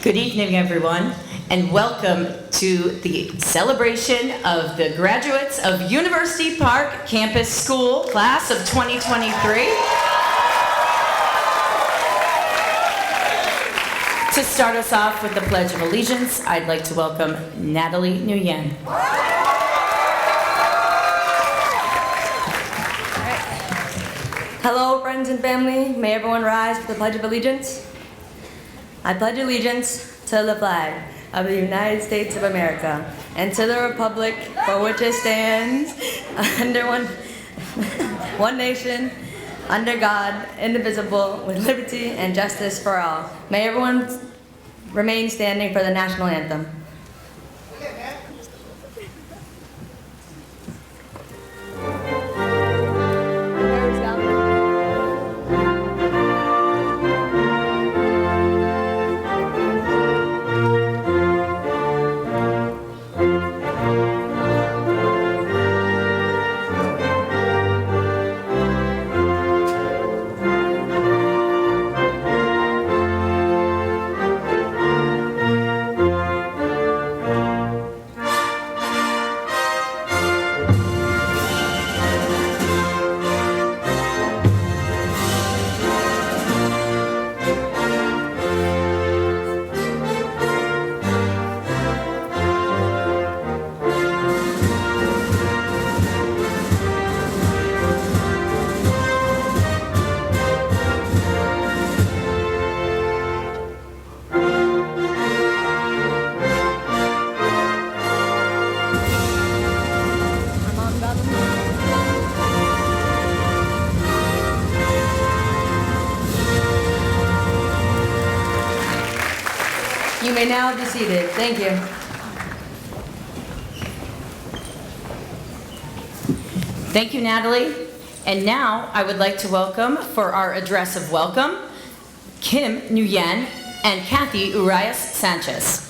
Good evening, everyone, and welcome to the celebration of the graduates of University Park Campus School, class of 2023. To start us off with the Pledge of Allegiance, I'd like to welcome Natalie Nguyen. Hello, friends and family. May everyone rise for the Pledge of Allegiance. I pledge allegiance to the flag of the United States of America and to the republic for which it stands, under one nation, under God, indivisible, with liberty and justice for all. May everyone remain standing for the national anthem. You may now be seated. Thank you. Thank you, Natalie. And now I would like to welcome, for our address of welcome, Kim Nguyen and Kathy Urias Sanchez.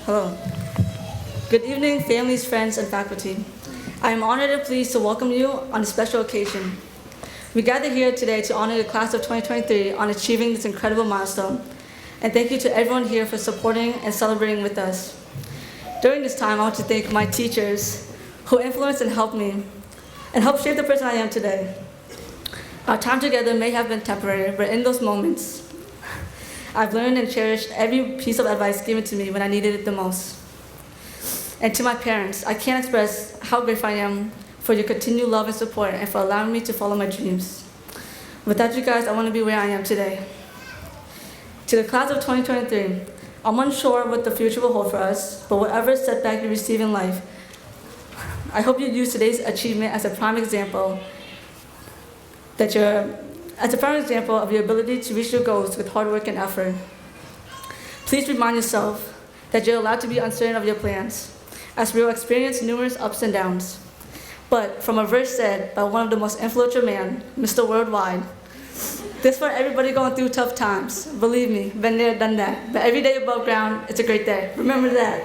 Hello. Good evening, families, friends, and faculty. I am honored and pleased to welcome you on a special occasion. We gather here today to honor the class of 2023 on achieving this incredible milestone. And thank you to everyone here for supporting and celebrating with us. During this time, I want to thank my teachers who influenced and helped me and helped shape the person I am today. Our time together may have been temporary, but in those moments, I've learned and cherished every piece of advice given to me when I needed it the most. And to my parents, I can't express how grateful I am for your continued love and support and for allowing me to follow my dreams. Without you guys, I want to be where I am today. To the class of 2023, I'm unsure what the future will hold for us, but whatever setback you receive in life, I hope you use today's achievement as a prime example of your ability to reach your goals with hard work and effort. Please remind yourself that you're allowed to be uncertain of your plans, as we will experience numerous ups and downs. But from a verse said by one of the most influential men, Mr. Worldwide, this for everybody going through tough times. Believe me, been there, done that. But every day above ground, it's a great day. Remember that.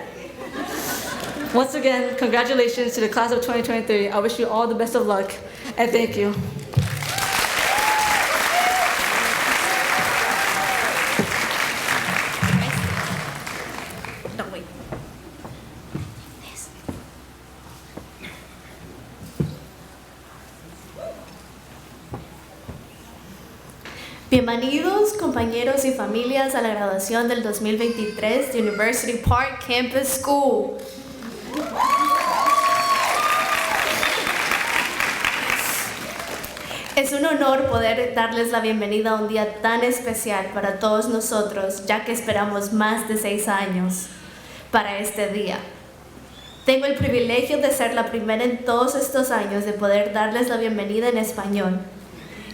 Once again, congratulations to the class of 2023. I wish you all the best of luck, and thank you. Bienvenidos, compañeros y familias, a la graduación del 2023 de University Park Campus School. Es un honor poder darles la bienvenida a un día tan especial para todos nosotros, ya que esperamos más de 6 años para este día. Tengo el privilegio de ser la primera en todos estos años de poder darles la bienvenida en español.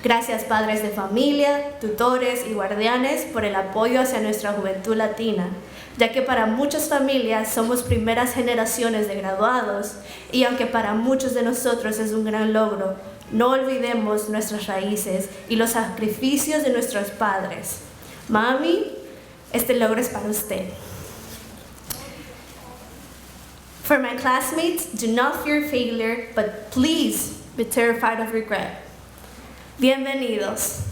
Gracias, padres de familia, tutores y guardianes, por el apoyo hacia nuestra juventud latina, ya que para muchas familias somos primeras generaciones de graduados y aunque para muchos de nosotros es un gran logro, no olvidemos nuestras raíces y los sacrificios de nuestros padres. Mami, este logro es para usted. For my classmates, do not fear failure, but please be terrified of regret. Bienvenidos.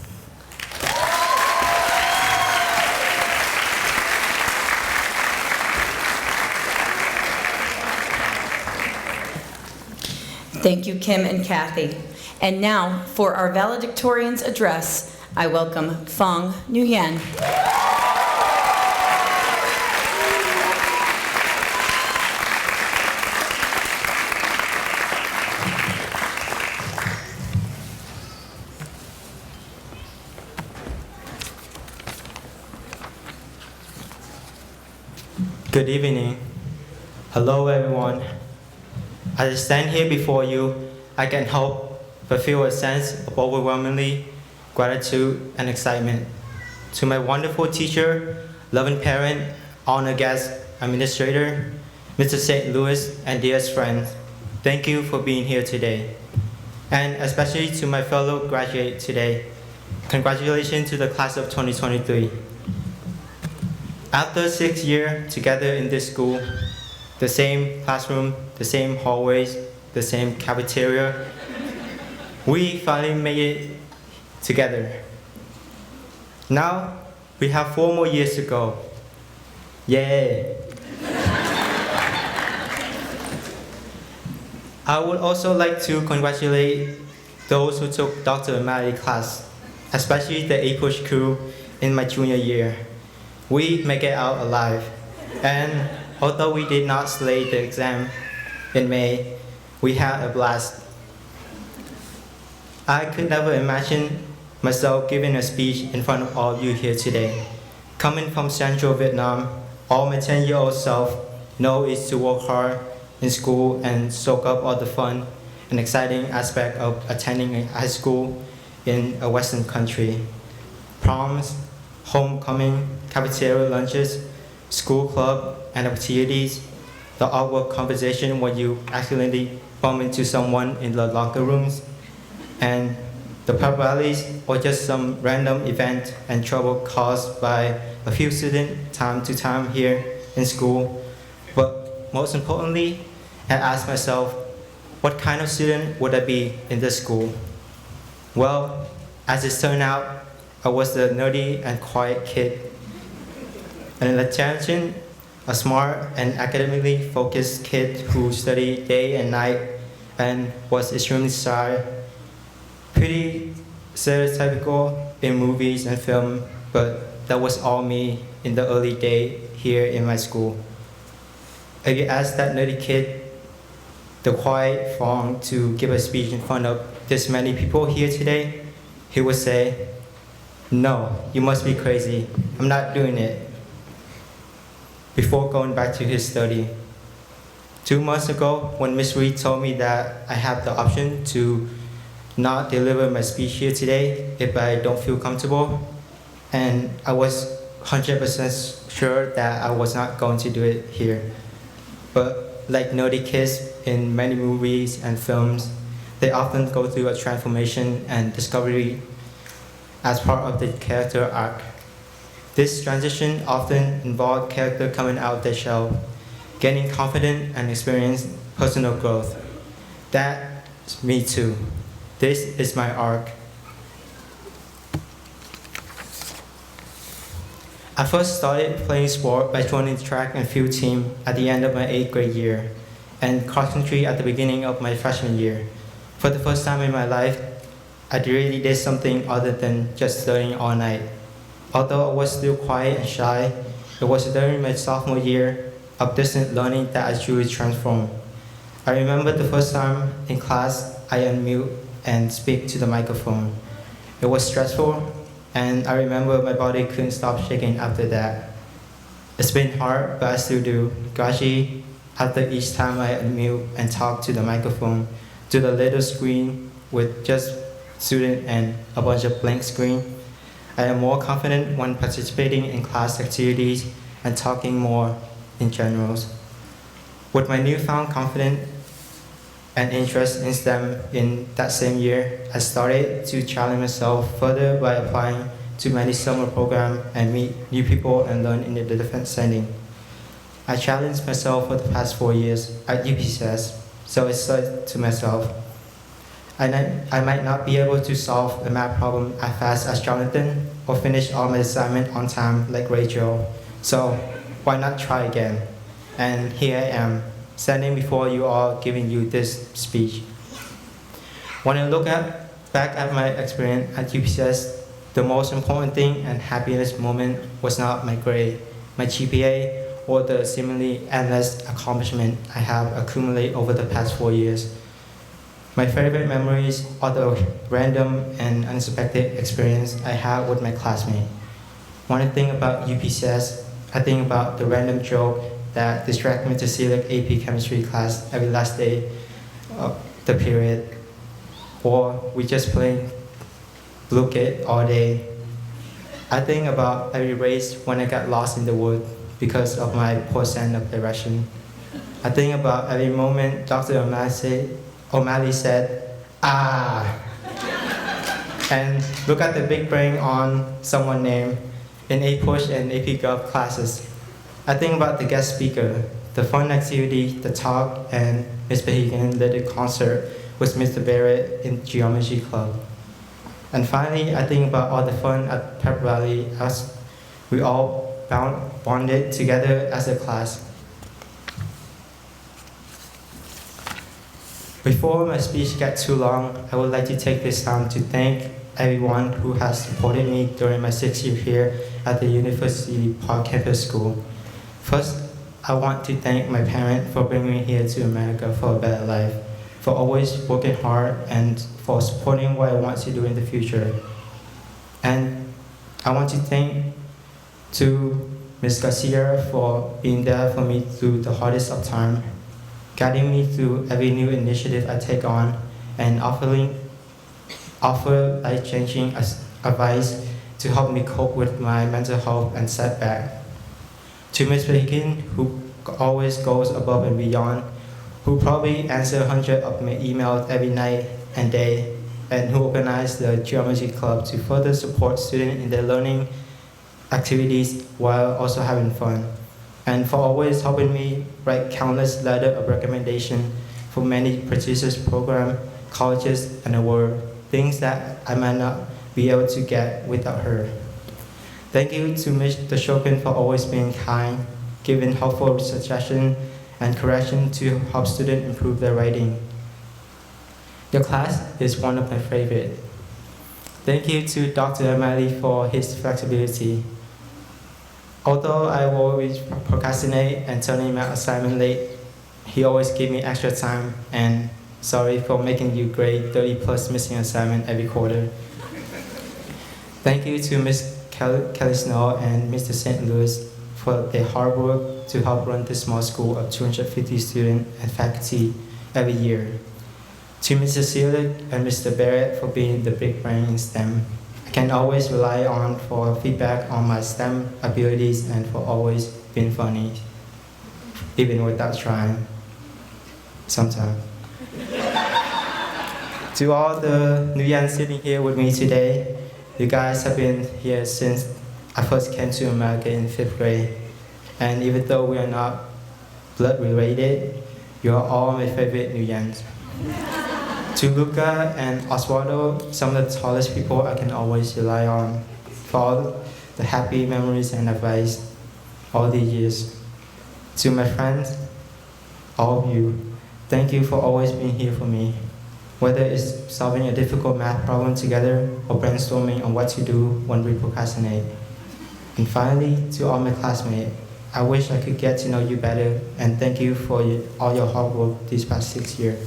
Thank you, Kim and Kathy. And now, for our valedictorian's address, I welcome Fong Nguyen. Good evening. Hello, everyone. As I stand here before you, I can help but feel a sense of overwhelmingly gratitude and excitement. To my wonderful teacher, loving parent, honored guest, administrator, Mr. St. Louis, and dearest friends, thank you for being here today. And especially to my fellow graduates today, congratulations to the class of 2023. After 6 years together in this school, the same classroom, the same hallways, the same cafeteria, we finally made it together. Now, we have 4 more years to go. Yay! I would also like to congratulate those who took Dr. O'Malley class, especially the A-Push crew in my junior year. We make it out alive, and although we did not slay the exam in May, we had a blast. I could never imagine myself giving a speech in front of all of you here today. Coming from Central Vietnam, all my 10-year-old self know is to work hard in school and soak up all the fun and exciting aspect of attending a high school in a Western country. Proms, homecoming, cafeteria lunches, school club and activities, the awkward conversation when you accidentally bump into someone in the locker rooms, and the pep rallies or just some random event and trouble caused by a few students time to time here in school. But most importantly, I asked myself, what kind of student would I be in this school? Well, as it turned out, I was the nerdy and quiet kid. An intelligent, a smart and academically focused kid who studied day and night and was extremely shy. Pretty stereotypical in movies and film, but that was all me in the early day here in my school. If you ask that nerdy kid, the quiet Fong, to give a speech in front of this many people here today, he would say, "No, you must be crazy. I'm not doing it." Before going back to his study. 2 months ago, when Miss Reed told me that I have the option to not deliver my speech here today if I don't feel comfortable, and I was 100% sure that I was not going to do it here. But like nerdy kids in many movies and films, they often go through a transformation and discovery as part of the character arc. This transition often involved character coming out of their shell, gaining confidence and experience personal growth. That's me too. This is my arc. I first started playing sport by joining the track and field team at the end of my 8th grade year, and cross country at the beginning of my freshman year. For the first time in my life, I really did something other than just studying all night. Although I was still quiet and shy, it was during my sophomore year of distant learning that I truly transformed. I remember the first time in class I unmute and speak to the microphone. It was stressful, and I remember my body couldn't stop shaking after that. It's been hard, but I still do. Gradually, after each time I unmute and talk to the microphone, to the little screen with just student and a bunch of blank screen, I am more confident when participating in class activities and talking more in general. With my newfound confidence and interest in STEM in that same year, I started to challenge myself further by applying to many summer programs and meet new people and learn in a different setting. I challenged myself for the past 4 years at UPCS, so I said to myself, I might not be able to solve a math problem as fast as Jonathan or finish all my assignment on time like Rachel, so why not try again? And here I am, standing before you all giving you this speech. When I look back at my experience at UPCS, the most important thing and happiest moment was not my grade, my GPA, or the seemingly endless accomplishment I have accumulated over the past 4 years. My favorite memories are the random and unexpected experience I had with my classmates. When I think about UPCS, I think about the random joke that distract me to select AP chemistry class every last day of the period, or we just play blue kid all day. I think about every race when I got lost in the woods because of my poor sense of direction. I think about every moment Dr. O'Malley said, "Ah," and look at the big brain on someone named in AP Push and AP Gov classes. I think about the guest speaker, the fun activity, the talk, and Ms. Behagan led a concert with Mr. Barrett in Geometry Club. And finally, I think about all the fun at Pep Rally as we all bonded together as a class. Before my speech gets too long, I would like to take this time to thank everyone who has supported me during my 6 years here at the University Park Campus School. First, I want to thank my parents for bringing me here to America for a better life, for always working hard, and for supporting what I want to do in the future. And I want to thank to Ms. Garcia for being there for me through the hardest of time, guiding me through every new initiative I take on, and offer life-changing advice to help me cope with my mental health and setback. To Ms. Bacon, who always goes above and beyond, who probably answers hundreds of my emails every night and day, and who organized the Geometry Club to further support students in their learning activities while also having fun, and for always helping me write countless letters of recommendation for many prestigious programs, colleges, and awards, things that I might not be able to get without her. Thank you to Ms. Chopin for always being kind, giving helpful suggestions and correction to help students improve their writing. Your class is one of my favorites. Thank you to Dr. O'Malley for his flexibility. Although I always procrastinate and turn in my assignment late, he always give me extra time, and sorry for making you grade 30 plus missing assignment every quarter. Thank you to Ms. Kelly Snow and Mr. St. Louis for their hard work to help run this small school of 250 students and faculty every year. To Mr. Seelig and Mr. Barrett for being the big brain in STEM. I can always rely on for feedback on my STEM abilities and for always being funny, even without trying, sometimes. To all the Nguyen sitting here with me today, you guys have been here since I first came to America in 5th grade. And even though we are not blood related, you are all my favorite Nguyens. To Luca and Oswaldo, some of the tallest people I can always rely on for all the happy memories and advice all these years. To my friends, all of you, thank you for always being here for me. Whether it's solving a difficult math problem together or brainstorming on what to do when we procrastinate. And finally, to all my classmates, I wish I could get to know you better, and thank you for all your hard work these past 6 years.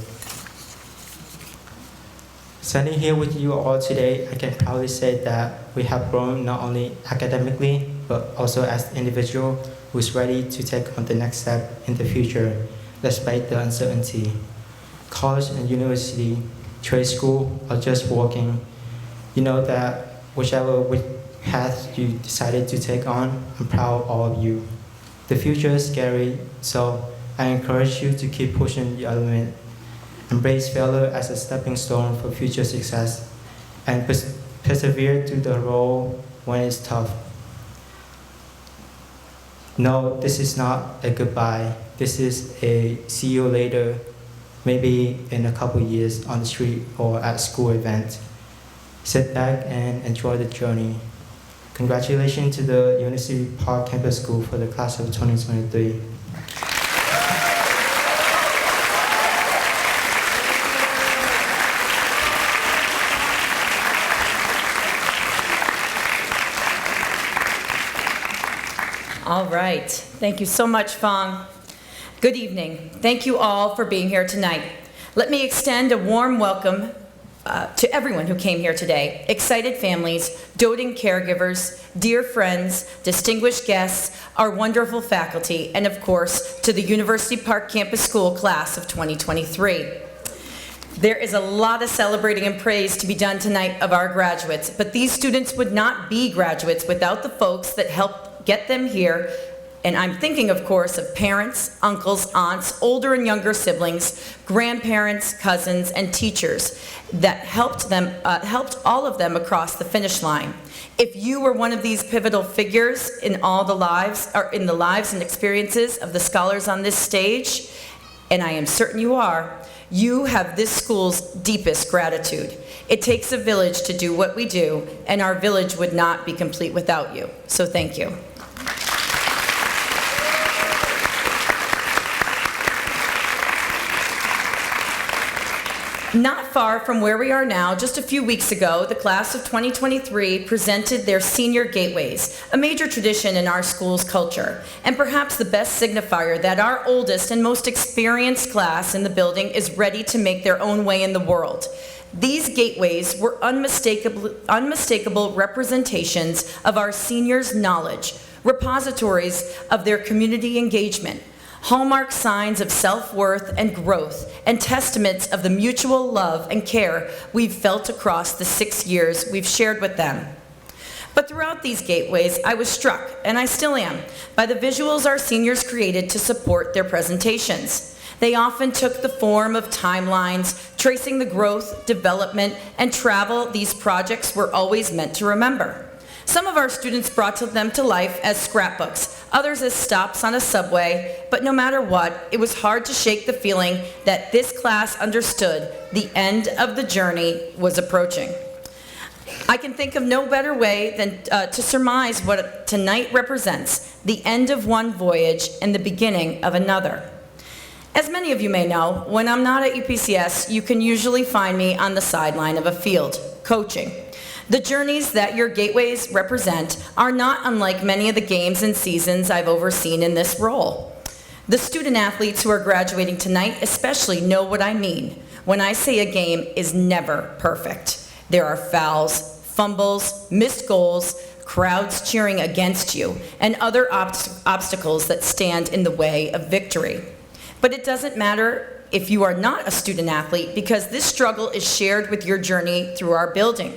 Standing here with you all today, I can proudly say that we have grown not only academically, but also as individuals who's ready to take on the next step in the future, despite the uncertainty. College and university, trade school, or just working, you know that whichever path you decided to take on, I'm proud of all of you. The future is scary, so I encourage you to keep pushing your limit. Embrace failure as a stepping stone for future success, and persevere through the road when it's tough. No, this is not a goodbye. This is a see you later, maybe in a couple years on the street or at a school event. Sit back and enjoy the journey. Congratulations to the University Park Campus School for the class of 2023. All right. Thank you so much, Fong. Good evening. Thank you all for being here tonight. Let me extend a warm welcome to everyone who came here today. Excited families, doting caregivers, dear friends, distinguished guests, our wonderful faculty, and of course, to the University Park Campus School class of 2023. There is a lot of celebrating and praise to be done tonight of our graduates, but these students would not be graduates without the folks that helped get them here. And I'm thinking, of course, of parents, uncles, aunts, older and younger siblings, grandparents, cousins, and teachers that helped all of them across the finish line. If you were one of these pivotal figures in all the lives, or in the lives and experiences of the scholars on this stage, and I am certain you are, you have this school's deepest gratitude. It takes a village to do what we do, and our village would not be complete without you. So thank you. Not far from where we are now, just a few weeks ago, the class of 2023 presented their senior gateways, a major tradition in our school's culture, and perhaps the best signifier that our oldest and most experienced class in the building is ready to make their own way in the world. These gateways were unmistakable representations of our seniors' knowledge, repositories of their community engagement, hallmark signs of self-worth and growth, and testaments of the mutual love and care we've felt across the 6 years we've shared with them. But throughout these gateways, I was struck, and I still am, by the visuals our seniors created to support their presentations. They often took the form of timelines, tracing the growth, development, and travel these projects were always meant to remember. Some of our students brought them to life as scrapbooks, others as stops on a subway, but no matter what, it was hard to shake the feeling that this class understood the end of the journey was approaching. I can think of no better way than to surmise what tonight represents, the end of one voyage and the beginning of another. As many of you may know, when I'm not at UPCS, you can usually find me on the sideline of a field, coaching. The journeys that your gateways represent are not unlike many of the games and seasons I've overseen in this role. The student athletes who are graduating tonight especially know what I mean when I say a game is never perfect. There are fouls, fumbles, missed goals, crowds cheering against you, and other obstacles that stand in the way of victory. But it doesn't matter if you are not a student athlete, because this struggle is shared with your journey through our building.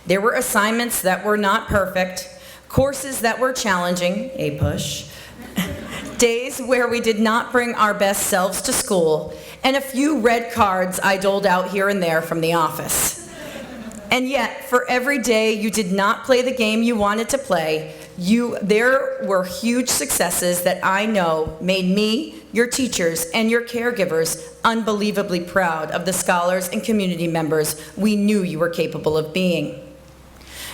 There were assignments that were not perfect, courses that were challenging, a push, days where we did not bring our best selves to school, and a few red cards I doled out here and there from the office. And yet, for every day you did not play the game you wanted to play, there were huge successes that I know made me, your teachers, and your caregivers unbelievably proud of the scholars and community members we knew you were capable of being.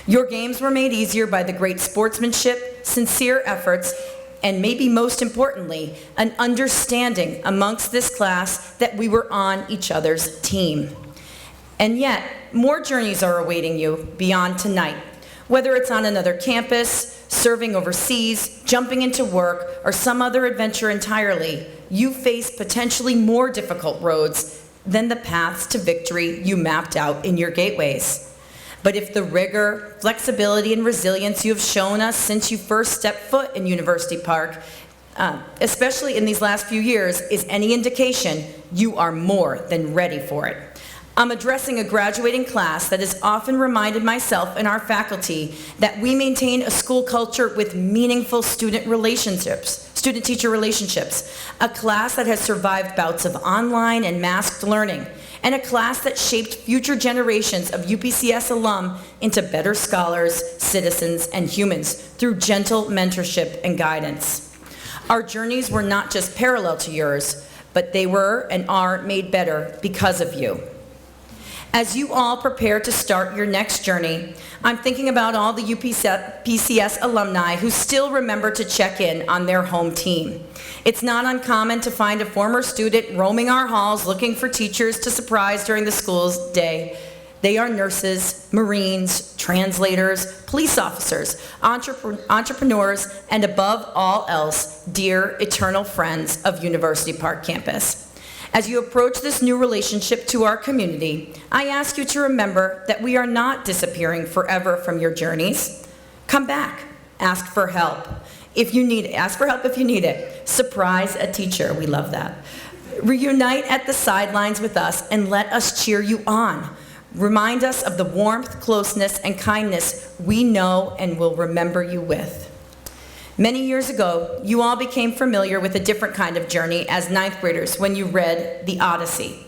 Your games were made easier by the great sportsmanship, sincere efforts, and maybe most importantly, an understanding amongst this class that we were on each other's team. And yet, more journeys are awaiting you beyond tonight. Whether it's on another campus, serving overseas, jumping into work, or some other adventure entirely, you face potentially more difficult roads than the paths to victory you mapped out in your gateways. But if the rigor, flexibility, and resilience you have shown us since you first stepped foot in University Park, especially in these last few years, is any indication, you are more than ready for it. I'm addressing a graduating class that has often reminded myself and our faculty that we maintain a school culture with meaningful student-teacher relationships, a class that has survived bouts of online and masked learning, and a class that shaped future generations of UPCS alum into better scholars, citizens, and humans through gentle mentorship and guidance. Our journeys were not just parallel to yours, but they were and are made better because of you. As you all prepare to start your next journey, I'm thinking about all the UPCS alumni who still remember to check in on their home team. It's not uncommon to find a former student roaming our halls looking for teachers to surprise during the school's day. They are nurses, Marines, translators, police officers, entrepreneurs, and above all else, dear eternal friends of University Park campus. As you approach this new relationship to our community, I ask you to remember that we are not disappearing forever from your journeys. Come back, ask for help. Ask for help if you need it. Surprise a teacher, we love that. Reunite at the sidelines with us and let us cheer you on. Remind us of the warmth, closeness, and kindness we know and will remember you with. Many years ago, you all became familiar with a different kind of journey as ninth graders when you read The Odyssey.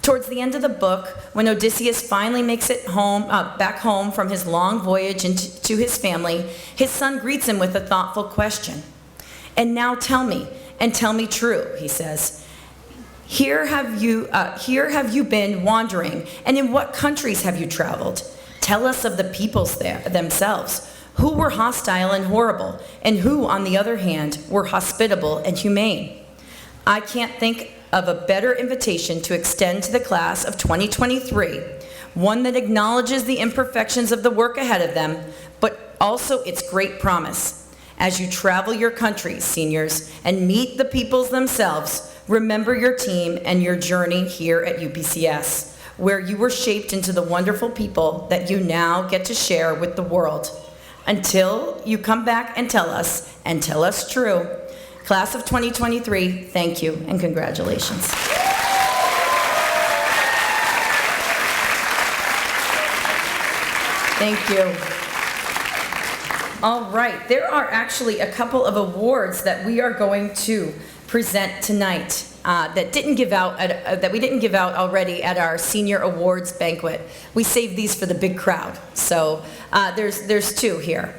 Towards the end of the book, when Odysseus finally makes it back home from his long voyage to his family, his son greets him with a thoughtful question. "And now tell me, and tell me true," he says. Here have you been wandering, and in what countries have you traveled? Tell us of the peoples themselves. Who were hostile and horrible, and who, on the other hand, were hospitable and humane? I can't think of a better invitation to extend to the class of 2023, one that acknowledges the imperfections of the work ahead of them, but also its great promise. As you travel your countries, seniors, and meet the peoples themselves, remember your team and your journey here at UPCS, where you were shaped into the wonderful people that you now get to share with the world. Until you come back and tell us true. Class of 2023, thank you and congratulations. Thank you. All right, there are actually a couple of awards that we are going to present tonight that we didn't give out already at our senior awards banquet. We saved these for the big crowd, so there's two here.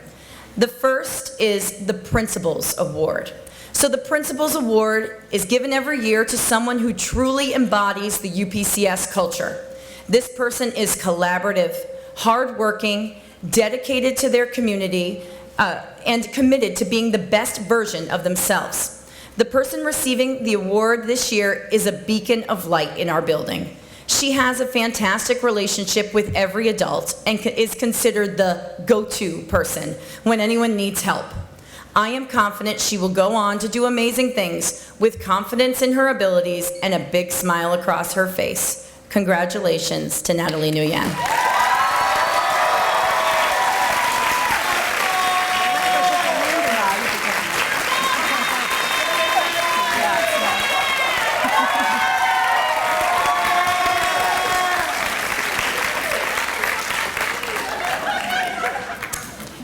The first is the Principals Award. So the Principals Award is given every year to someone who truly embodies the UPCS culture. This person is collaborative, hardworking, dedicated to their community, and committed to being the best version of themselves. The person receiving the award this year is a beacon of light in our building. She has a fantastic relationship with every adult and is considered the go-to person when anyone needs help. I am confident she will go on to do amazing things with confidence in her abilities and a big smile across her face. Congratulations to Natalie Nguyen.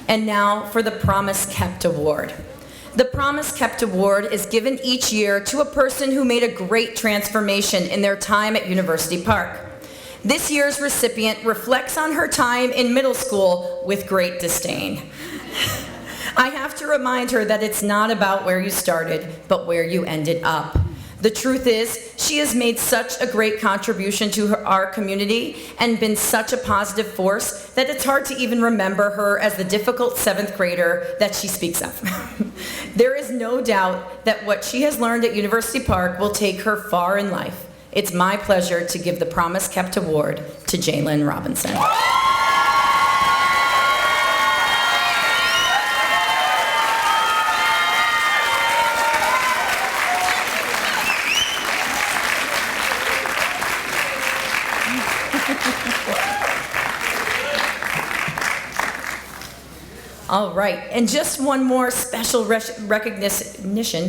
And now for the Promise Kept Award. The Promise Kept Award is given each year to a person who made a great transformation in their time at University Park. This year's recipient reflects on her time in middle school with great disdain. I have to remind her that it's not about where you started, but where you ended up. The truth is, she has made such a great contribution to our community and been such a positive force that it's hard to even remember her as the difficult 7th grader that she speaks of. There is no doubt that what she has learned at University Park will take her far in life. It's my pleasure to give the Promise Kept Award to Jalen Robinson. All right, and just one more special recognition,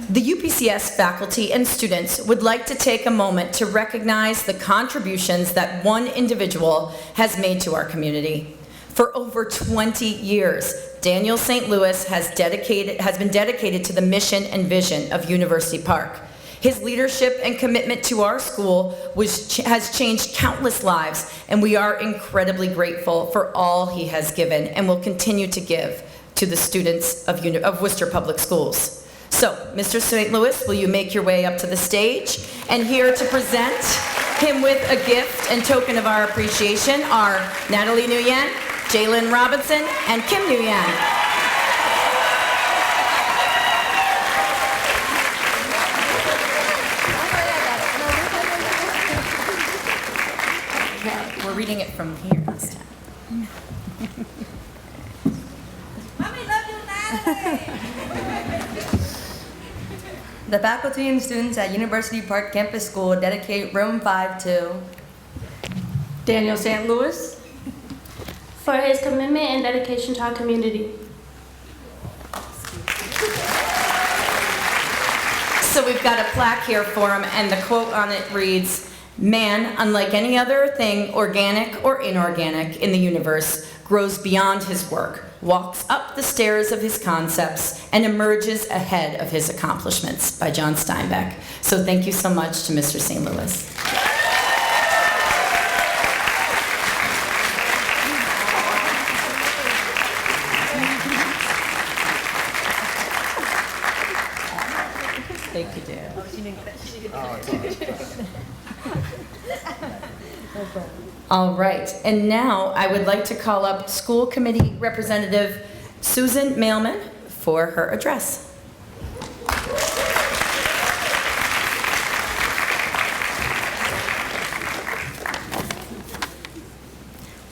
The UPCS faculty and students would like to take a moment to recognize the contributions that one individual has made to our community. For over 20 years, Daniel St. Louis has been dedicated to the mission and vision of University Park. His leadership and commitment to our school has changed countless lives, and we are incredibly grateful for all he has given and will continue to give to the students of Worcester Public Schools. So, Mr. St. Louis, will you make your way up to the stage? And here to present him with a gift and token of our appreciation are Natalie Nguyen, Jalen Robinson, and Kim Nguyen. We're reading it from here this time. Mommy, love you, Natalie! The faculty and students at University Park Campus School dedicate Room 5 to Daniel St. Louis, for his commitment and dedication to our community. So we've got a plaque here for him, and the quote on it reads, "Man, unlike any other thing, organic or inorganic, in the universe, grows beyond his work, walks up the stairs of his concepts, and emerges ahead of his accomplishments," by John Steinbeck. So thank you so much to Mr. St. Louis. Thank you, Dan. All right, and now I would like to call up School Committee Representative Susan Mailman for her address.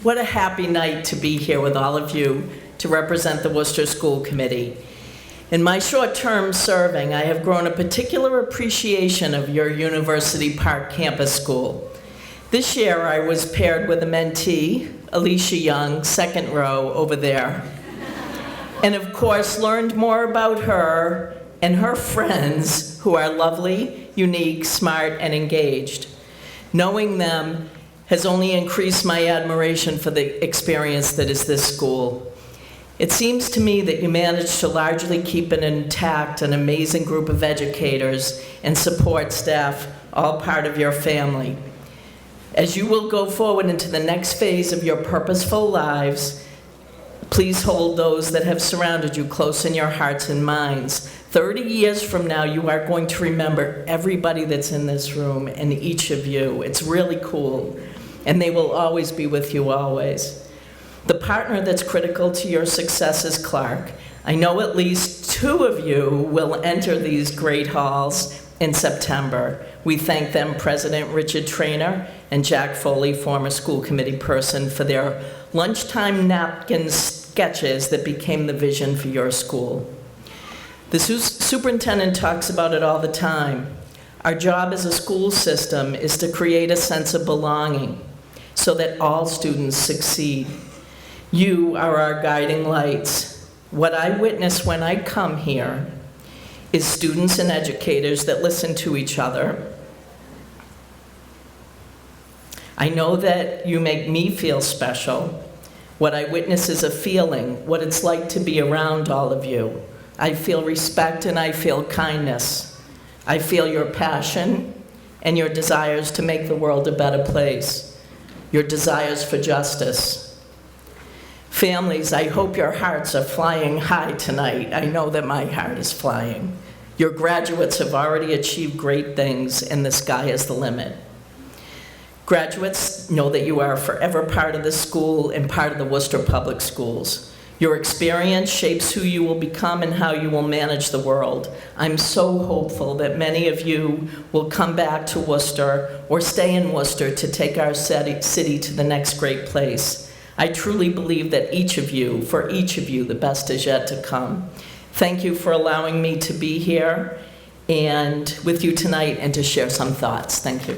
What a happy night to be here with all of you to represent the Worcester School Committee. In my short term serving, I have grown a particular appreciation of your University Park Campus School. This year, I was paired with a mentee, Alicia Young, second row over there. And of course, learned more about her and her friends, who are lovely, unique, smart, and engaged. Knowing them has only increased my admiration for the experience that is this school. It seems to me that you managed to largely keep an intact, an amazing group of educators and support staff, all part of your family. As you will go forward into the next phase of your purposeful lives, please hold those that have surrounded you close in your hearts and minds. 30 years from now, you are going to remember everybody that's in this room and each of you. It's really cool. And they will always be with you always. The partner that's critical to your success is Clark. I know at least 2 of you will enter these great halls in September. We thank them, President Richard Traynor and Jack Foley, former school committee person, for their lunchtime napkin sketches that became the vision for your school. The superintendent talks about it all the time. Our job as a school system is to create a sense of belonging so that all students succeed. You are our guiding lights. What I witness when I come here is students and educators that listen to each other. I know that you make me feel special. What I witness is a feeling, what it's like to be around all of you. I feel respect and I feel kindness. I feel your passion and your desires to make the world a better place, your desires for justice. Families, I hope your hearts are flying high tonight. I know that my heart is flying. Your graduates have already achieved great things, and the sky is the limit. Graduates, know that you are forever part of the school and part of the Worcester Public Schools. Your experience shapes who you will become and how you will manage the world. I'm so hopeful that many of you will come back to Worcester or stay in Worcester to take our city to the next great place. I truly believe that for each of you, the best is yet to come. Thank you for allowing me to be here and with you tonight and to share some thoughts. Thank you.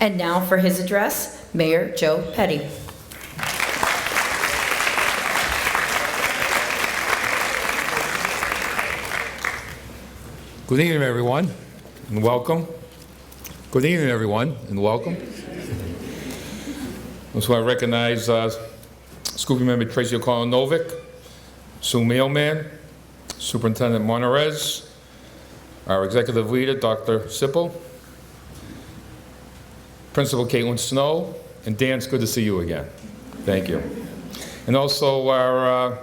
And now for his address, Mayor Joe Petty. Good evening, everyone, and welcome. Good evening, everyone, and welcome. I just want to recognize School Committee Member Tracy O'Connell-Novick, Sue Mailman, Superintendent Monterez, our Executive Leader, Dr. Sipple, Principal Caitlin Snow, And Dan, it's good to see you again. Thank you. And also our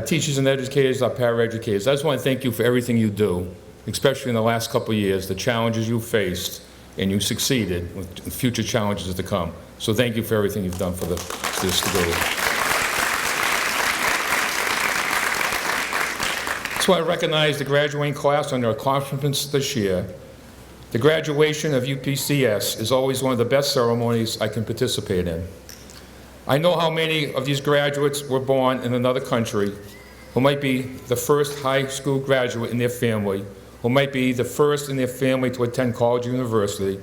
teachers and educators, our paraeducators. I just want to thank you for everything you do, especially in the last couple of years, the challenges you faced, and you succeeded with future challenges to come. So thank you for everything you've done for this school. So I recognize the graduating class on their accomplishments this year. The graduation of UPCS is always one of the best ceremonies I can participate in. I know how many of these graduates were born in another country, who might be the first high school graduate in their family, who might be the first in their family to attend college or university.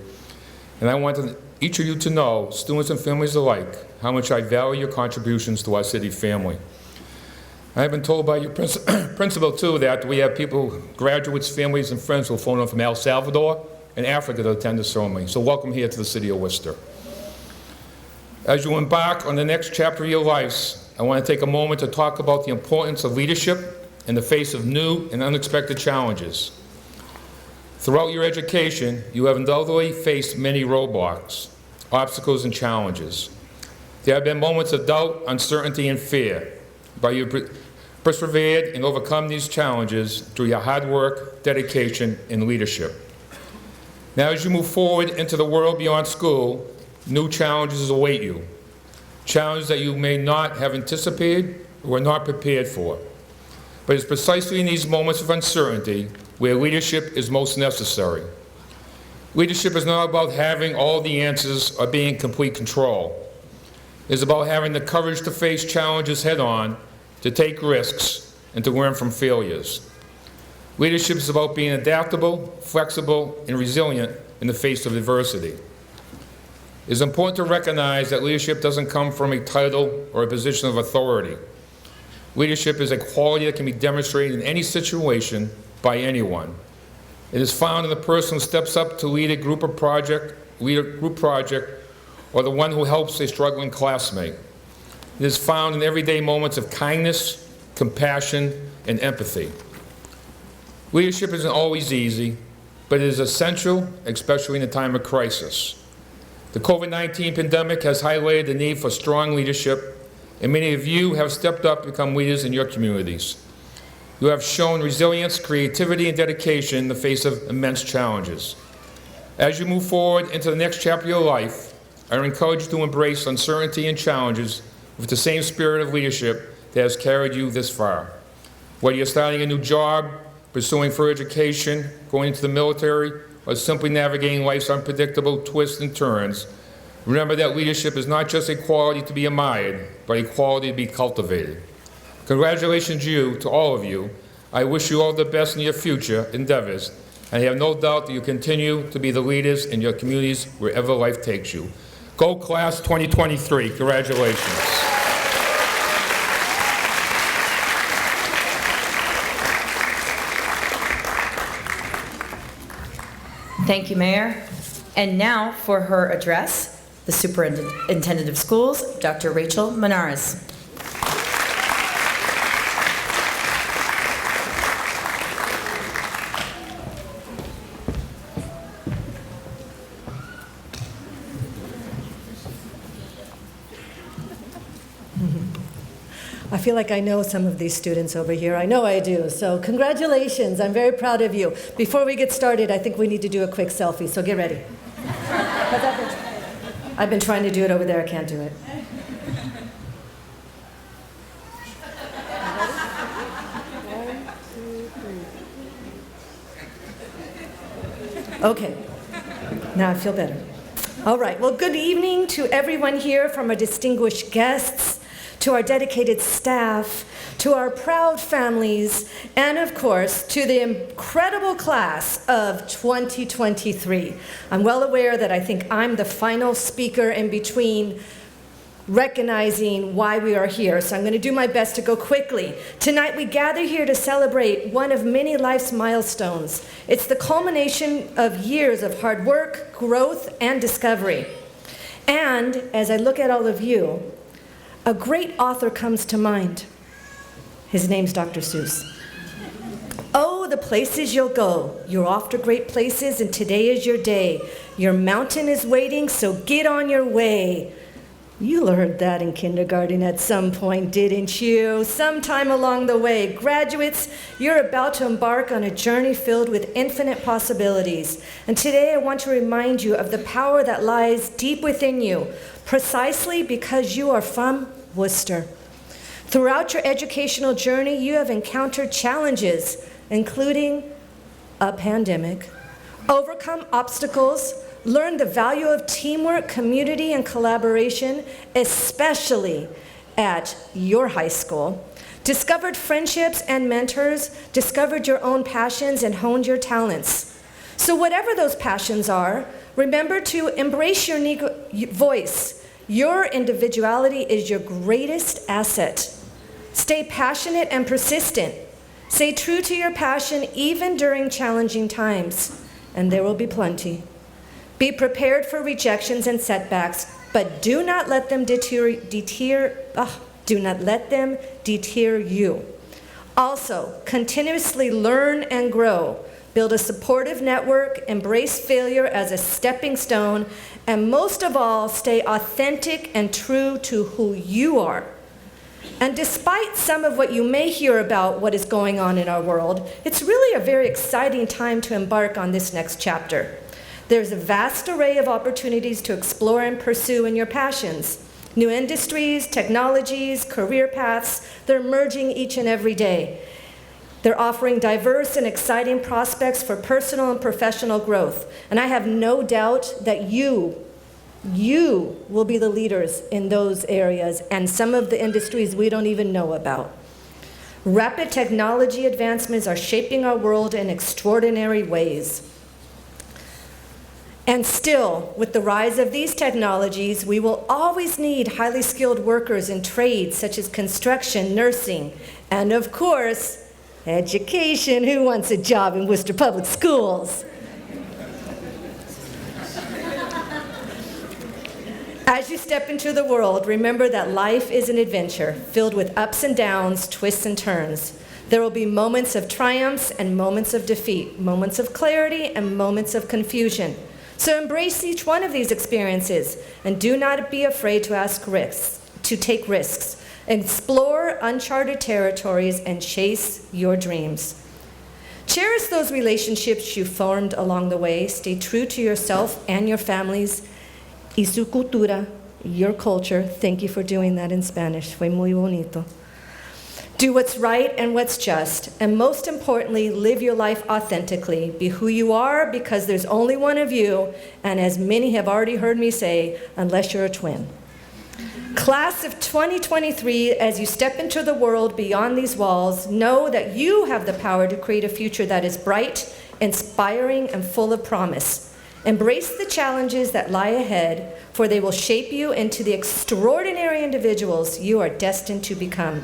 And I want each of you to know, students and families alike, how much I value your contributions to our city family. I've been told by your principal, too, that we have people, graduates, families, and friends who phone in from El Salvador and Africa to attend the ceremony. So welcome here to the city of Worcester. As you embark on the next chapter of your lives, I want to take a moment to talk about the importance of leadership in the face of new and unexpected challenges. Throughout your education, you have undoubtedly faced many roadblocks, obstacles, and challenges. There have been moments of doubt, uncertainty, and fear, but you persevered and overcome these challenges through your hard work, dedication, and leadership. Now, as you move forward into the world beyond school, new challenges await you, challenges that you may not have anticipated or were not prepared for. But it's precisely in these moments of uncertainty where leadership is most necessary. Leadership is not about having all the answers or being in complete control. It's about having the courage to face challenges head-on, to take risks, and to learn from failures. Leadership is about being adaptable, flexible, and resilient in the face of adversity. It's important to recognize that leadership doesn't come from a title or a position of authority. Leadership is a quality that can be demonstrated in any situation by anyone. It is found in the person who steps up to lead a group project, or the one who helps a struggling classmate. It is found in everyday moments of kindness, compassion, and empathy. Leadership isn't always easy, but it is essential, especially in a time of crisis. The COVID-19 pandemic has highlighted the need for strong leadership, and many of you have stepped up to become leaders in your communities. You have shown resilience, creativity, and dedication in the face of immense challenges. As you move forward into the next chapter of your life, I encourage you to embrace uncertainty and challenges with the same spirit of leadership that has carried you this far. Whether you're starting a new job, pursuing further education, going into the military, or simply navigating life's unpredictable twists and turns, remember that leadership is not just a quality to be admired, but a quality to be cultivated. Congratulations to all of you. I wish you all the best in your future endeavors, and I have no doubt that you continue to be the leaders in your communities wherever life takes you. Go Class 2023. Congratulations. Thank you, Mayor. And now for her address, the Superintendent of Schools, Dr. Rachel Menares. I feel like I know some of these students over here. I know I do. So congratulations. I'm very proud of you. Before we get started, I think we need to do a quick selfie. So get ready. I've been trying to do it over there. I can't do it. Okay. Now I feel better. All right. Well, good evening to everyone here, from our distinguished guests, to our dedicated staff, to our proud families, and of course, to the incredible class of 2023. I'm well aware that I think I'm the final speaker in between recognizing why we are here, so I'm going to do my best to go quickly. Tonight we gather here to celebrate one of many life's milestones. It's the culmination of years of hard work, growth, and discovery. And as I look at all of you, a great author comes to mind. His name's Dr. Seuss. Oh, the places you'll go. You're off to great places, and today is your day. Your mountain is waiting, so get on your way. You learned that in kindergarten at some point, didn't you? Sometime along the way. Graduates, you're about to embark on a journey filled with infinite possibilities. And today I want to remind you of the power that lies deep within you, precisely because you are from Worcester. Throughout your educational journey, you have encountered challenges, including a pandemic, overcome obstacles, learn the value of teamwork, community, and collaboration, especially at your high school. Discovered friendships and mentors, discovered your own passions, and honed your talents. So whatever those passions are, remember to embrace your unique voice. Your individuality is your greatest asset. Stay passionate and persistent. Stay true to your passion even during challenging times, and there will be plenty. Be prepared for rejections and setbacks, but do not let them deter you. Also, continuously learn and grow. Build a supportive network, embrace failure as a stepping stone, and most of all, stay authentic and true to who you are. And despite some of what you may hear about what is going on in our world, it's really a very exciting time to embark on this next chapter. There's a vast array of opportunities to explore and pursue in your passions. New industries, technologies, career paths, they're emerging each and every day. They're offering diverse and exciting prospects for personal and professional growth. And I have no doubt that you will be the leaders in those areas and some of the industries we don't even know about. Rapid technology advancements are shaping our world in extraordinary ways. And still, with the rise of these technologies, we will always need highly skilled workers in trades such as construction, nursing, and of course, education. Who wants a job in Worcester Public Schools? As you step into the world, remember that life is an adventure filled with ups and downs, twists and turns. There will be moments of triumphs and moments of defeat, moments of clarity and moments of confusion. So embrace each one of these experiences and do not be afraid to take risks. Explore uncharted territories and chase your dreams. Cherish those relationships you formed along the way. Stay true to yourself and your families. Y su cultura, your culture. Thank you for doing that in Spanish. Fue muy bonito. Do what's right and what's just, and most importantly, live your life authentically. Be who you are, because there's only one of you, and as many have already heard me say, unless you're a twin. Class of 2023, as you step into the world beyond these walls, know that you have the power to create a future that is bright, inspiring, and full of promise. Embrace the challenges that lie ahead, for they will shape you into the extraordinary individuals you are destined to become.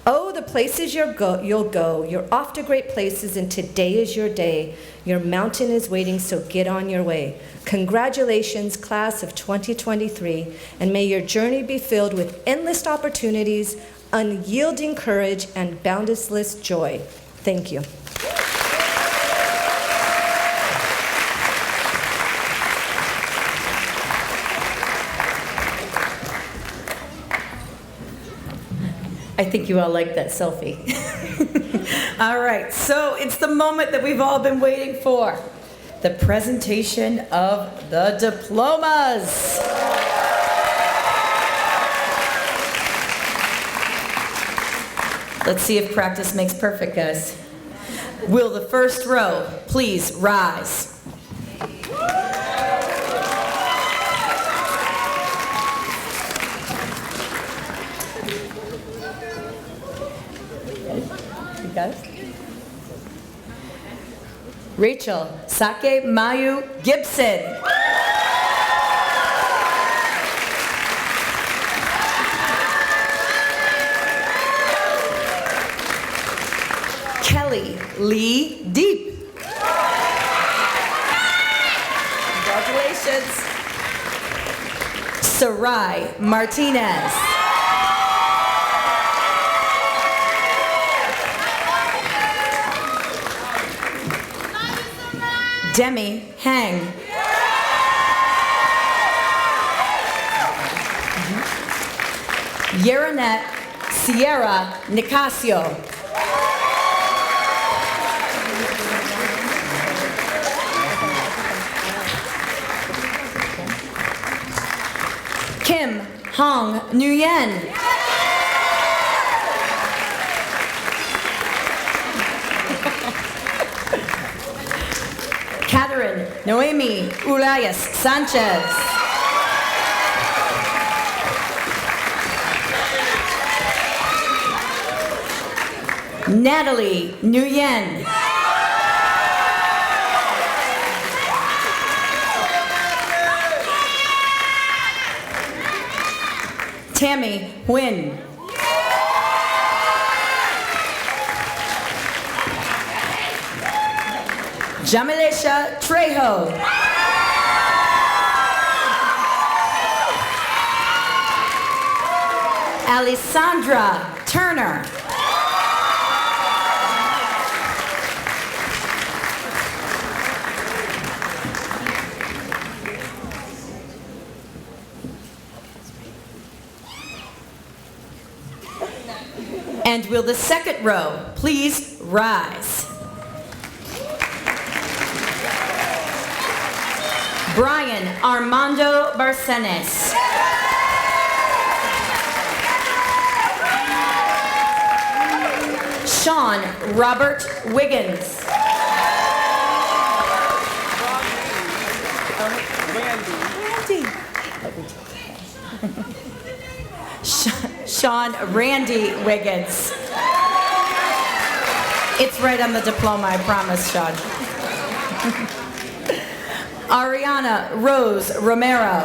Oh, the places you'll go. You're off to great places, and today is your day. Your mountain is waiting, so get on your way. Congratulations, class of 2023, and may your journey be filled with endless opportunities, unyielding courage, and boundless joy. Thank you. I think you all like that selfie. All right, so it's the moment that we've all been waiting for. The presentation of the diplomas. Let's see if practice makes perfect, guys. Will the first row please rise? Rachel Sake Mayu Gibson. Kelly Lee Deep. Congratulations. Sarai Martinez. Demi Hang. Yeranet Sierra Nicasio. Kim Hong Nguyen. Catherine Noemi Ulayas Sanchez. Natalie Nguyen. Tammy Nguyen. Jamilesha Trejo. Alessandra Turner. And will the second row please rise? Brian Armando Barcenes. Sean Robert Wiggins. Sean Randy Wiggins. It's right on the diploma, I promise, Sean. Ariana Rose Romero.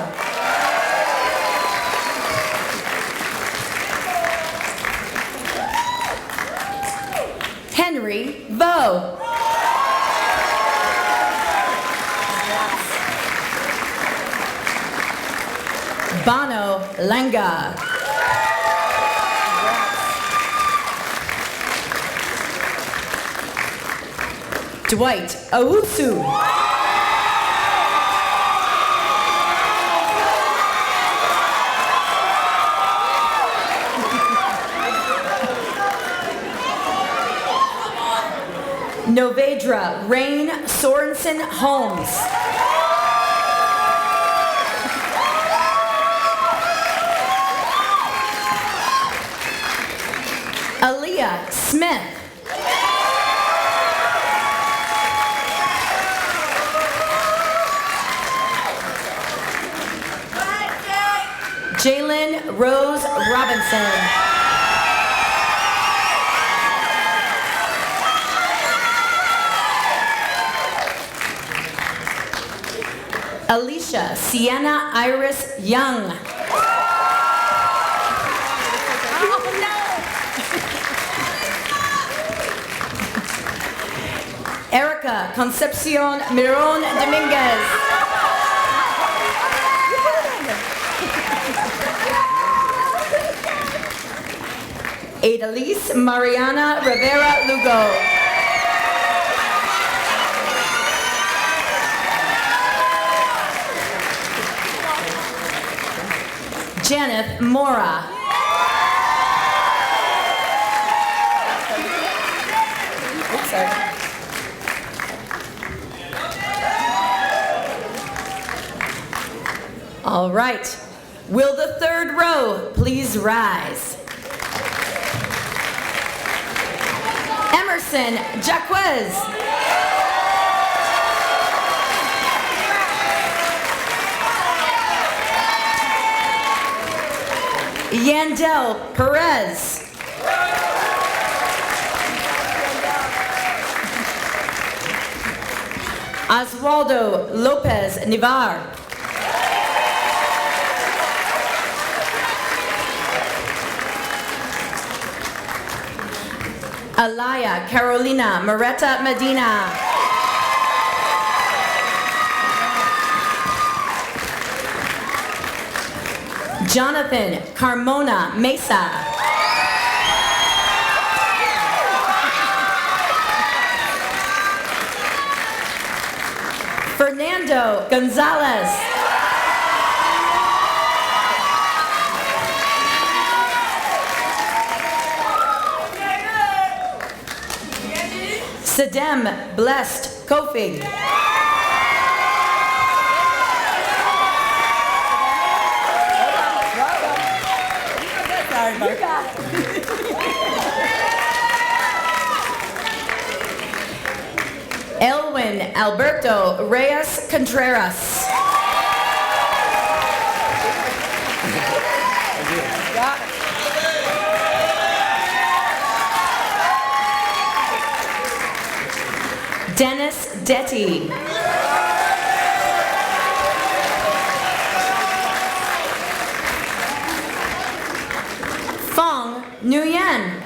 Henry Vo. Bono Lenga. Dwight Owusu. Novedra Rain Sorensen Holmes. Aaliyah Smith. Jalen Rose Robinson. Alicia Sienna Iris Young. Erica Concepcion Miron Dominguez. Adalise Mariana Rivera Lugo. Janeth Mora. Oops, sorry. All right. Will the third row please rise? Emerson Jaquez. Yandel Perez. Oswaldo Lopez Nivar. Alaya Carolina Moreta Medina. Jonathan Carmona Mesa. Fernando Gonzalez. Sadem Blessed Kofi. Elwin Alberto Reyes Contreras. Dennis Detty. Fong Nguyen.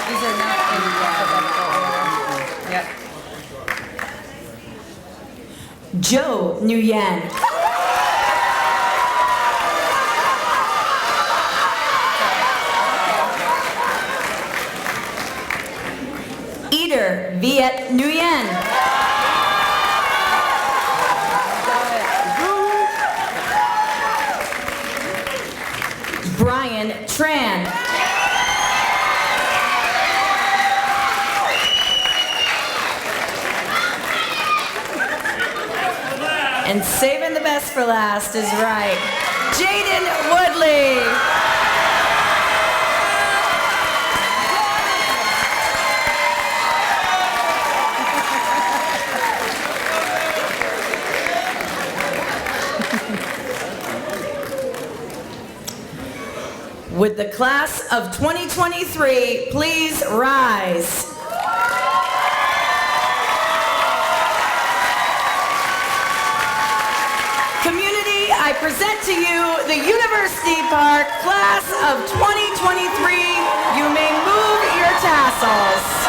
These are not in alphabetical order. Yep. Joe Nguyen. Eater Viet Nguyen. Brian Tran. And saving the best for last is right. Jaden Woodley. Would the class of 2023 please rise? Community, I present to you the University Park class of 2023. You may move your tassels.